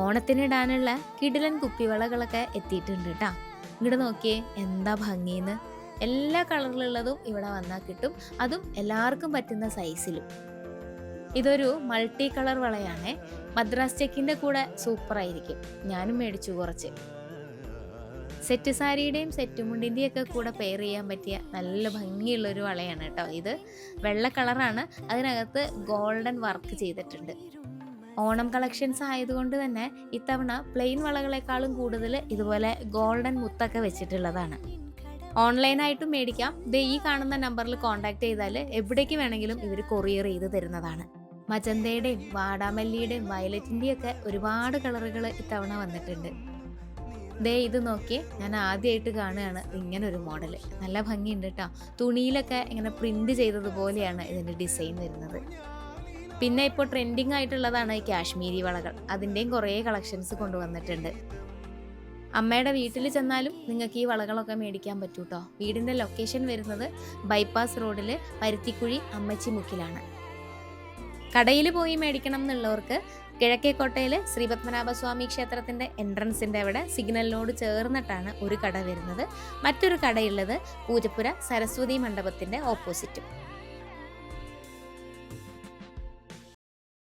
ഓണത്തിനിടാനുള്ള കിടിലൻ കുപ്പിവളകളൊക്കെ എത്തിയിട്ടുണ്ട് കേട്ടോ. ഇങ്ങോട്ട് നോക്കിയേ, എന്താ ഭംഗിന്ന്. എല്ലാ കളറിലുള്ളതും ഇവിടെ വന്നാൽ കിട്ടും, അതും എല്ലാവർക്കും പറ്റുന്ന സൈസിലും. ഇതൊരു മൾട്ടി കളർ വളയാണേ. മദ്രാസ് ചെക്കിൻ്റെ കൂടെ സൂപ്പറായിരിക്കും. ഞാനും മേടിച്ചു കുറച്ച്. സെറ്റ് സാരിയുടെയും സെറ്റ് മുണ്ടിൻ്റെയും ഒക്കെ കൂടെ പെയർ ചെയ്യാൻ പറ്റിയ നല്ല ഭംഗിയുള്ളൊരു വളയാണ് കേട്ടോ ഇത്. വെള്ള കളറാണ്, അതിനകത്ത് ഗോൾഡൻ വർക്ക് ചെയ്തിട്ടുണ്ട്. ഓണം കളക്ഷൻസ് ആയതുകൊണ്ട് തന്നെ ഇത്തവണ പ്ലെയിൻ വളകളെക്കാളും കൂടുതൽ ഇതുപോലെ ഗോൾഡൻ മുത്തൊക്കെ വെച്ചിട്ടുള്ളതാണ്. ഓൺലൈനായിട്ടും മേടിക്കാം. ഈ കാണുന്ന നമ്പറിൽ കോൺടാക്ട് ചെയ്താൽ എവിടേക്ക് വേണമെങ്കിലും ഇവർ കൊറിയർ ചെയ്ത് തരുന്നതാണ്. മജന്തയുടെയും വാടാമല്ലിയുടെയും വയലറ്റിൻ്റെയും ഒക്കെ ഒരുപാട് കളറുകൾ ഇത്തവണ വന്നിട്ടുണ്ട്. ഇത് നോക്കിയേ, ഞാൻ ആദ്യമായിട്ട് കാണുകയാണ് ഇങ്ങനൊരു മോഡൽ. നല്ല ഭംഗിയുണ്ട് കേട്ടോ. തുണിയിലൊക്കെ ഇങ്ങനെ പ്രിന്റ് ചെയ്തതുപോലെയാണ് ഇതിൻ്റെ ഡിസൈൻ വരുന്നത്. പിന്നെ ഇപ്പോൾ ട്രെൻഡിങ് ആയിട്ടുള്ളതാണ് ഈ കാശ്മീരി വളകൾ. അതിൻ്റെയും കുറേ കളക്ഷൻസ് കൊണ്ടുവന്നിട്ടുണ്ട്. അമ്മയുടെ വീട്ടിൽ ചെന്നാലും നിങ്ങൾക്ക് ഈ വളകളൊക്കെ മേടിക്കാൻ പറ്റൂ കേട്ടോ. വീടിൻ്റെ ലൊക്കേഷൻ വരുന്നത് ബൈപ്പാസ് റോഡിൽ പരുത്തിക്കുഴി അമ്മച്ചിമുക്കിലാണ്. കടയിൽ പോയി മേടിക്കണം എന്നുള്ളവർക്ക് കിഴക്കേക്കോട്ടയിൽ ശ്രീപത്മനാഭസ്വാമി ക്ഷേത്രത്തിൻ്റെ എൻട്രൻസിൻ്റെ അവിടെ സിഗ്നലിനോട് ചേർന്നിട്ടാണ് ഒരു കട വരുന്നത്. മറ്റൊരു കടയുള്ളത് പൂജപ്പുര സരസ്വതി മണ്ഡപത്തിൻ്റെ ഓപ്പോസിറ്റും.